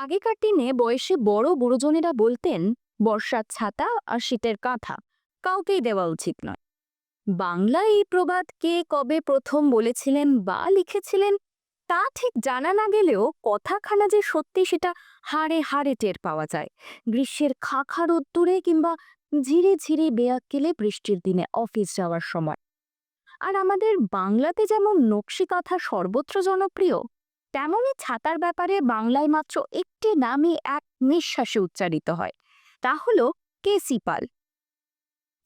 আগেকার দিনে বয়সে বড় গুরুজনেরা বলতেন বর্ষার ছাতা আর শীতের কাঁথা কাউকেই দেওয়া উচিত নয়। বাংলায় এই প্রবাদ কে কবে প্রথম বলেছিলেন বা লিখেছিলেন তা ঠিক জানা না গেলেও কথাখানা যে সত্যি সেটা হাড়ে হাড়ে টের পাওয়া যায়। গ্রীষ্মের খাখা রোদ্দুরে কিংবা ঝিরে ঝিরে বেয়াক্কেলে বৃষ্টির দিনে অফিস যাওয়ার সময়। আর আমাদের বাংলাতে যেমন নকশি কাঁথা সর্বত্র জনপ্রিয়, তেমনই ছাতার ব্যাপারে বাংলায় মাত্র একটি নামই এক নিঃশ্বাসে উচ্চারিত হয়, তা হলো কেসিপাল।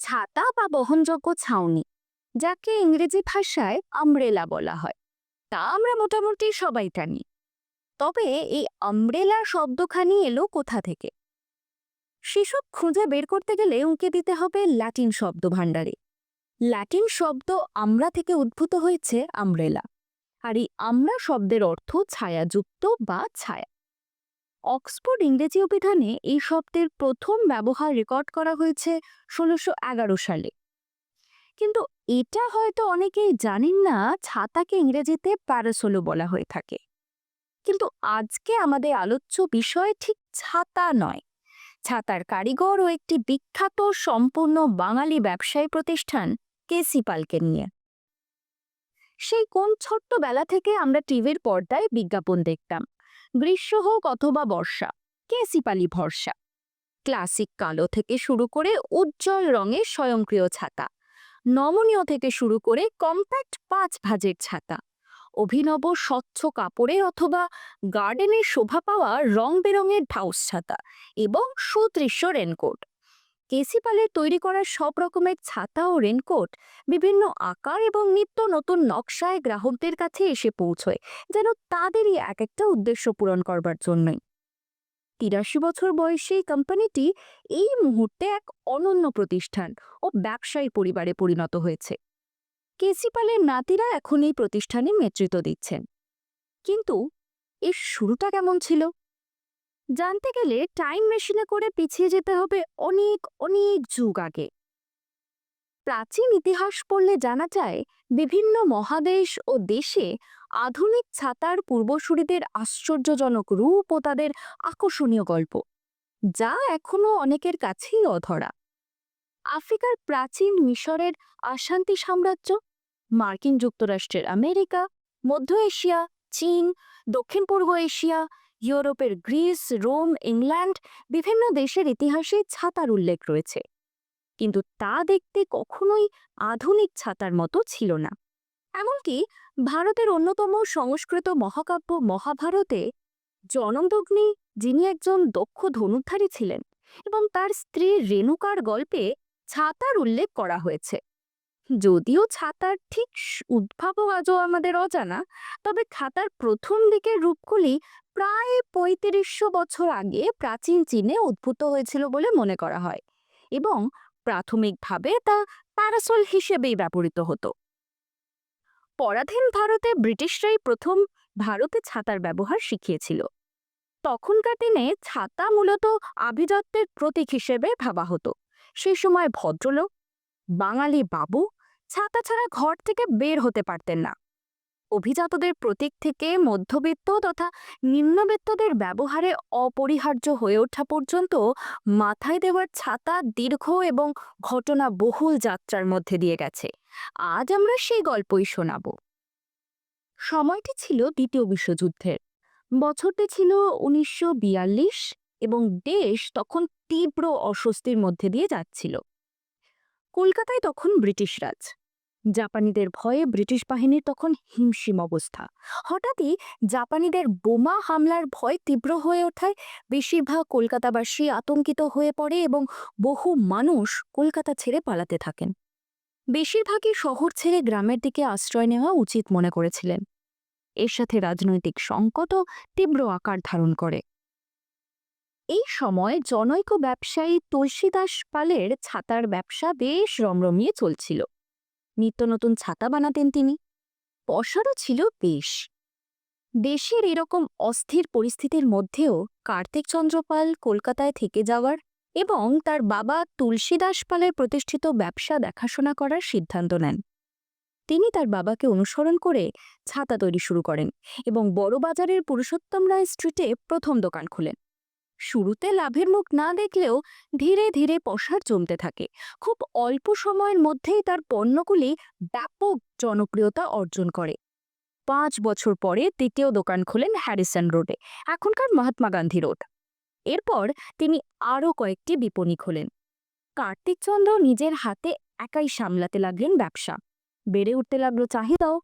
ছাতা বা বহনযোগ্য ছাউনি, যাকে ইংরেজি ভাষায় আমব্রেলা বলা হয়, তা আমরা মোটামুটি সবাই জানি। তবে এই আমব্রেলা শব্দখানি এলো কোথা থেকে, সেসব খুঁজে বের করতে গেলে উঁকে দিতে হবে ল্যাটিন শব্দ ভাণ্ডারে। ল্যাটিন শব্দ আমরা থেকে উদ্ভূত হয়েছে আমব্রেলা, আর এই আমরা শব্দের অর্থ ছায়াযুক্ত বা ছায়া। অক্সফোর্ড ইংরেজি অভিধানে এই শব্দের প্রথম ব্যবহার রেকর্ড করা হয়েছে ১৬১১ সালে। কিন্তু এটা হয়তো অনেকেই জানেন না, ছাতাকে ইংরেজিতে প্যারাসোলও বলা হয়ে থাকে। কিন্তু আজকে আমাদের আলোচ্য বিষয় ঠিক ছাতা নয়, ছাতার কারিগর ও একটি বিখ্যাত সম্পূর্ণ বাঙালি ব্যবসায়ী প্রতিষ্ঠান কেসিপালকে নিয়ে। সেই কোন ছোট্টবেলা থেকে আমরা টিভির পর্দায় বিজ্ঞাপন দেখতাম, গ্রীষ্ম হোক অথবা বর্ষা, কেসিপালি ভরসা। ক্লাসিক কালো থেকে শুরু করে উজ্জ্বল রঙের স্বয়ংক্রিয় ছাতা, নমনীয় থেকে শুরু করে কম্প্যাক্ট ৫ ভাঁজের ছাতা, অভিনব স্বচ্ছ কাপড়ের অথবা গার্ডেনের শোভা পাওয়া রং বেরঙের ঢাউস ছাতা এবং সুদৃশ্য রেনকোট। কেসিপালের তৈরি করা সব রকমের ছাতা ও রেনকোট বিভিন্ন আকার এবং নিত্য নতুন নকশায় গ্রাহকদের কাছে এসে পৌঁছয়, যেন তাদেরই এক একটা উদ্দেশ্য পূরণ করবার জন্যই। ৮৩ বছর বয়সী এই কোম্পানিটি এই মুহূর্তে এক অনন্য প্রতিষ্ঠান ও ব্যবসায়ী পরিবারে পরিণত হয়েছে। কেসিপালের নাতিরা এখন এই প্রতিষ্ঠানে নেতৃত্ব দিচ্ছেন। কিন্তু এর শুরুটা কেমন ছিল জানতে গেলে টাইম মেশিনে করে পিছিয়ে যেতে হবে অনেক অনেক যুগ আগে। প্রাচীন ইতিহাস পড়লে জানা যায় বিভিন্ন মহাদেশ ও দেশে আধুনিক ছাতার পূর্বসূরিদের আশ্চর্যজনক রূপ ও তাদের আকর্ষণীয় গল্প, যা এখনো অনেকের কাছেই অধরা। আফ্রিকার প্রাচীন মিশরের আশান্তি সাম্রাজ্য, মার্কিন যুক্তরাষ্ট্রের আমেরিকা, মধ্য এশিয়া, চীন, দক্ষিণ পূর্ব এশিয়া, ইউরোপের গ্রিস, রোম, ইংল্যান্ড, বিভিন্ন দেশের ইতিহাসে ছাতার উল্লেখ রয়েছে। কিন্তু তা দেখতে কখনোই আধুনিক ছাতার মতো ছিল না। এমনকি ভারতের অন্যতম সংস্কৃত মহাকাব্য মহাভারতে জনমদগ্নি, যিনি একজন দক্ষ ধনুর্ধারী ছিলেন, এবং তার স্ত্রী রেণুকার গল্পে ছাতার উল্লেখ করা হয়েছে। যদিও ছাতার ঠিক উদ্ভাবক আজও আমাদের অজানা, তবে খাতার প্রথম দিকের রূপগুলি প্রায় ৩৫০০ বছর আগে প্রাচীন চীনে উদ্ভূত হয়েছিল বলে মনে করা হয়, এবং প্রাথমিকভাবে তা প্যারাসল হিসেবেই ব্যবহৃত হতো। পরাধীন ভারতে ব্রিটিশরাই প্রথম ভারতে ছাতার ব্যবহার শিখিয়েছিল। তখনকার দিনে ছাতা মূলত আভিজাত্যের প্রতীক হিসেবে ভাবা হতো। সেই সময় ভদ্রলোক, বাঙালি বাবু ছাতা ছাড়া ঘর থেকে বের হতে পারতেন না। অভিজাতদের প্রতীক থেকে মধ্যবিত্ত তথা নিম্নবিত্তদের ব্যবহারে অপরিহার্য হয়ে ওঠা পর্যন্ত মাথায় দেওয়ার ছাতা দীর্ঘ এবং ঘটনা বহুল যাত্রার মধ্যে দিয়ে গেছে। আজ আমরা সেই গল্পই শোনাব। সময়টি ছিল দ্বিতীয় বিশ্বযুদ্ধের। বছরটি ছিল ১৯৪২ এবং দেশ তখন তীব্র অস্বস্তির মধ্যে দিয়ে যাচ্ছিল। কলকাতায় তখন ব্রিটিশ রাজ। জাপানিদের ভয়ে ব্রিটিশ বাহিনীর তখন হিমশিম অবস্থা। হঠাৎই জাপানিদের বোমা হামলার ভয় তীব্র হয়ে ওঠায় বেশিরভাগ কলকাতাবাসী আতঙ্কিত হয়ে পড়ে এবং বহু মানুষ কলকাতা ছেড়ে পালাতে থাকেন। বেশিরভাগই শহর ছেড়ে গ্রামের দিকে আশ্রয় নেওয়া উচিত মনে করেছিলেন। এর সাথে রাজনৈতিক সংকটও তীব্র আকার ধারণ করে। এই সময় জনৈক ব্যবসায়ী তুলসীদাস পালের ছাতার ব্যবসা বেশ রমরমিয়ে চলছিল। নিত্য নতুন ছাতা বানাতেন তিনি, পয়সারও ছিল বেশ। দেশের এরকম অস্থির পরিস্থিতির মধ্যেও কার্তিকচন্দ্র পাল কলকাতায় থেকে যাওয়ার এবং তার বাবা তুলসীদাস পালের প্রতিষ্ঠিত ব্যবসা দেখাশোনা করার সিদ্ধান্ত নেন। তিনি তার বাবাকে অনুসরণ করে ছাতা তৈরি শুরু করেন এবং বড় বাজারের পুরুষোত্তম রায় স্ট্রিটে প্রথম দোকান খোলেন। শুরুতে লাভের মুখ না দেখলেও ধীরে ধীরে প্রসার জমতে থাকে। খুব অল্প সময়ের মধ্যেই তার পণ্যগুলি ব্যাপক জনপ্রিয়তা অর্জন করে। 5 বছর পরে তৃতীয় দোকান খোলেন হ্যারিসন রোডে, এখনকার মহাত্মা গান্ধী রোড। এরপর তিনি আরও কয়েকটি বিপণী খোলেন। কার্তিকচন্দ্র নিজের হাতে একাই সামলাতে লাগলেন ব্যবসা। বেড়ে উঠতে লাগলো চাহিদাও।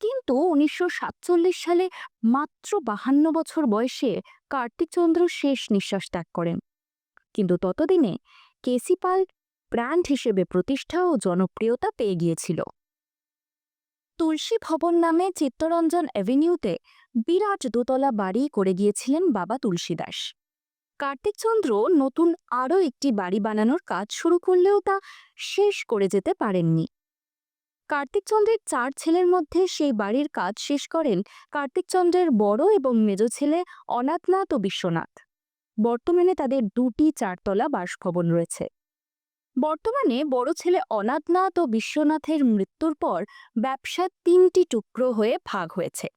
কিন্তু 1947 সালে মাত্র 52 বছর বয়সে কার্তিকচন্দ্র শেষ নিঃশ্বাস ত্যাগ করেন। কিন্তু ততদিনে কেসি পাল ব্র্যান্ড হিসেবে প্রতিষ্ঠা ও জনপ্রিয়তা পেয়ে গিয়েছিল। তুলসী ভবন নামে চিত্তরঞ্জন অ্যাভিনিউতে বিরাট দোতলা বাড়ি করে গিয়েছিলেন বাবা তুলসীদাস। কার্তিকচন্দ্র নতুন আরও একটি বাড়ি বানানোর কাজ শুরু করলেও তা শেষ করে যেতে পারেননি। কার্তিকচন্দ্রের 4 ছেলের মধ্যে সেই বাড়ির কাজ শেষ করেন কার্তিকচন্দ্রের বড় এবং মেজ ছেলে অনাথনাথ ও বিশ্বনাথ। বর্তমানে তাদের 2টি 4তলা বাসভবন রয়েছে। বর্তমানে বড় ছেলে অনাথনাথ ও বিশ্বনাথের মৃত্যুর পর ব্যবসা 3টি টুকরো হয়ে ভাগ হয়েছে।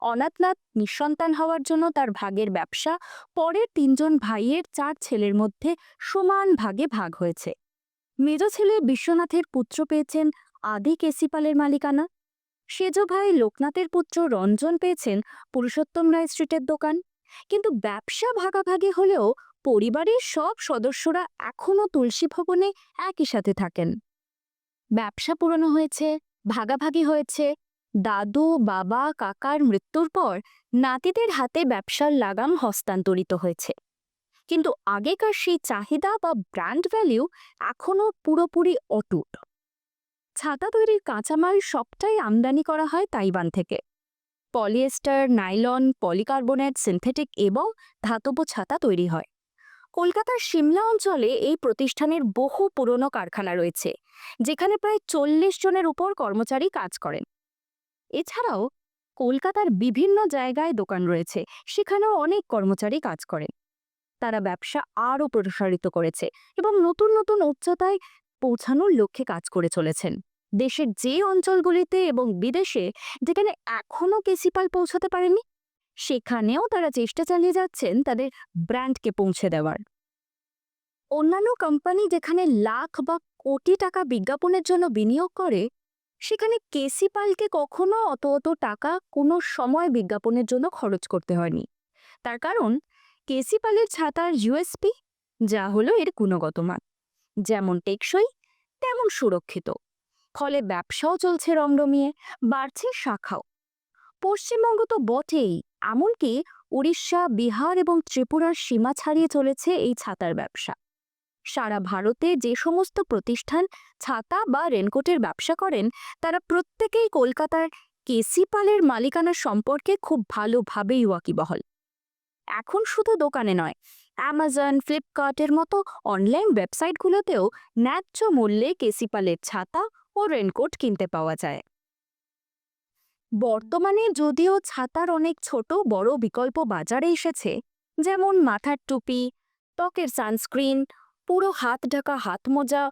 অনাথনাথ নিঃসন্তান হওয়ার জন্য তার ভাগের ব্যবসা পরের 3জন ভাইয়ের 4 ছেলের মধ্যে সমান ভাগে ভাগ হয়েছে। মেজ ছেলে বিশ্বনাথের পুত্র পেয়েছেন আদি কেসিপালের মালিকানা। সেজ ভাই লোকনাথের পুত্র রঞ্জন পেয়েছেন পুরুষোত্তম রায় স্ট্রিটের দোকান। কিন্তু ব্যবসা ভাগাভাগি হলেও পরিবারের সব সদস্যরা এখনও তুলসী ভবনে একই সাথে থাকেন। ব্যবসা পুরনো হয়েছে, ভাগাভাগি হয়েছে। দাদু, বাবা, কাকার মৃত্যুর পর নাতিদের হাতে ব্যবসার লাগাম হস্তান্তরিত হয়েছে। কিন্তু আগেকার সেই চাহিদা বা ব্র্যান্ড ভ্যালু এখনও পুরোপুরি অটুট। ছাতা তৈরির কাঁচামাল সবটাই আমদানি করা হয় তাইওয়ান থেকে। পলিয়েস্টার, নাইলন, পলিকার্বনেট, সিনথেটিক এবং ধাতব ছাতা তৈরি হয়। কলকাতার সিমলা অঞ্চলে এই প্রতিষ্ঠানের বহু পুরনো কারখানা রয়েছে, যেখানে প্রায় 40 জনের উপর কর্মচারী কাজ করেন। এছাড়াও কলকাতার বিভিন্ন জায়গায় দোকান রয়েছে, সেখানেও অনেক কর্মচারী কাজ করেন। তারা ব্যবসা আরও প্রসারিত করেছে এবং নতুন নতুন উচ্চতায় পৌঁছানোর লক্ষ্যে কাজ করে চলেছেন। দেশের যে অঞ্চলগুলিতে এবং বিদেশে যেখানে এখনও কেসিপাল পৌঁছাতে পারেনি, সেখানেও তারা চেষ্টা চালিয়ে যাচ্ছেন তাদের ব্র্যান্ডকে পৌঁছে দেওয়ার। অন্যান্য কোম্পানি যেখানে লাখ বা কোটি টাকা বিজ্ঞাপনের জন্য বিনিয়োগ করে, সেখানে কেসিপালকে কখনো অত টাকা কোনো সময় বিজ্ঞাপনের জন্য খরচ করতে হয়নি। তার কারণ কেসিপালের ছাতার ইউএসপি যা হলো এর গুণগত মান, যেমন টেকসই তেমন সুরক্ষিত। ফলে ব্যবসাও চলছে রমরমিয়ে, বাড়ছে শাখাও। পশ্চিমবঙ্গ তো বটেই, এমনকি উড়িষ্যা, বিহার এবং ত্রিপুরার সীমা ছাড়িয়ে চলেছে এই ছাতার ব্যবসা। সারা ভারতে যে সমস্ত প্রতিষ্ঠান ছাতা বা রেনকোটের ব্যবসা করেন, তারা প্রত্যেকেই কলকাতার কেসিপালের মালিকানা সম্পর্কে খুব ভালোভাবেই ওয়াকিবহল। এখন শুধু দোকানে নয়, অ্যামাজন, ফ্লিপকার্টের মতো অনলাইন ওয়েবসাইটগুলোতেও ন্যায্য মূল্যে কেসিপালের ছাতা ও রেনকোট কিনতে পাওয়া যায়। বর্তমানে যদিও ছাতার অনেক ছোট বড় বিকল্প বাজারে এসেছে, যেমন মাথার টুপি, ত্বকের সানস্ক্রিন, পুরো হাত ঢাকা হাতমোজা,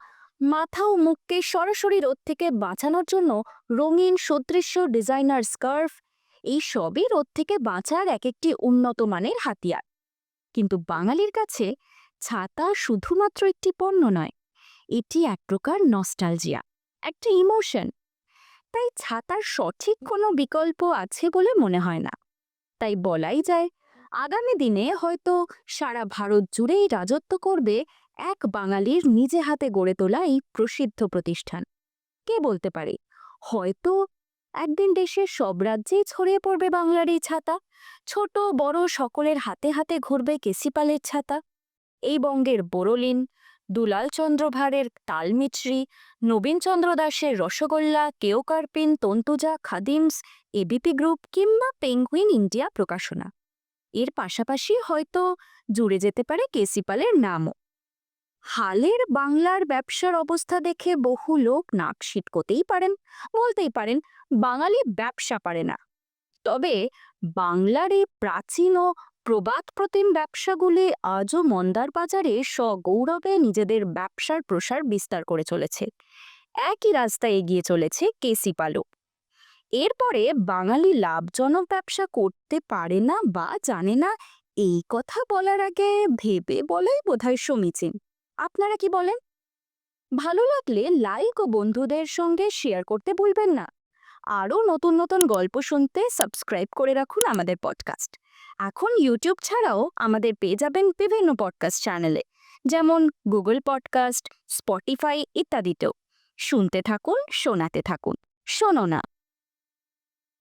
মাথা ও মুখকে সরাসরি রোদ থেকে বাঁচানোর জন্য রঙিন সদৃশ্য ডিজাইনার স্কার্ফ, এই সবই রোদ থেকে বাঁচার এক একটি উন্নত মানের হাতিয়ার। কিন্তু বাঙালির কাছে ছাতা শুধুমাত্র একটি পণ্য নয়, এটি এক প্রকার নস্টালজিয়া, একটা ইমোশন। তাই ছাতার সঠিক কোনো বিকল্প আছে বলে মনে হয় না। তাই বলাই যায়, আগামী দিনে হয়তো সারা ভারত জুড়েই রাজত্ব করবে এক বাঙালির নিজে হাতে গড়ে তোলা এই প্রসিদ্ধ প্রতিষ্ঠান। কে বলতে পারে, হয়তো একদিন দেশের সব রাজ্যেই ছড়িয়ে পড়বে বাংলার এই ছাতা। ছোট বড় সকলের হাতে হাতে ঘুরবে কেসিপালের ছাতা। এই বঙ্গের বোরোলিন, দুলাল চন্দ্র ভাঁড়ের তালমিছরি, নবীনচন্দ্র দাশের রসগোল্লা, কেওকার্পিন, তন্তুজা, খাদিমস, এবিপি গ্রুপ কিংবা পেঙ্গুইন ইন্ডিয়া প্রকাশনা, এর পাশাপাশি হয়তো জুড়ে যেতে পারে কেসিপালের নামও। হালের বাংলার ব্যবসার অবস্থা দেখে বহু লোক নাক সিটকোতেই পারেন, বলতেই পারেন বাঙালি ব্যবসা পারে না। তবে বাংলার এই প্রাচীন ও প্রবাদ প্রতিম ব্যবসাগুলি আজও মন্দার বাজারে সগৌরবে নিজেদের ব্যবসার প্রসার বিস্তার করে চলেছে। একই রাস্তায় এগিয়ে চলেছে কেসি পালক। এরপরে বাঙালি লাভজনক ব্যবসা করতে পারে না বা জানে না, এই কথা বলার আগে ভেবে বলাই বোধহয় সমীচীন। আপনারা কি বলেন? ভালো লাগলে লাইক ও বন্ধুদের সঙ্গে শেয়ার করতে ভুলবেন না। আরও নতুন নতুন গল্প শুনতে সাবস্ক্রাইব করে রাখুন আমাদের পডকাস্ট। এখন ইউটিউব ছাড়াও আমাদের পেয়ে যাবেন বিভিন্ন পডকাস্ট চ্যানেলে, যেমন গুগল পডকাস্ট, স্পটিফাই ইত্যাদিতেও। শুনতে থাকুন, শোনাতে থাকুন। শোনো না।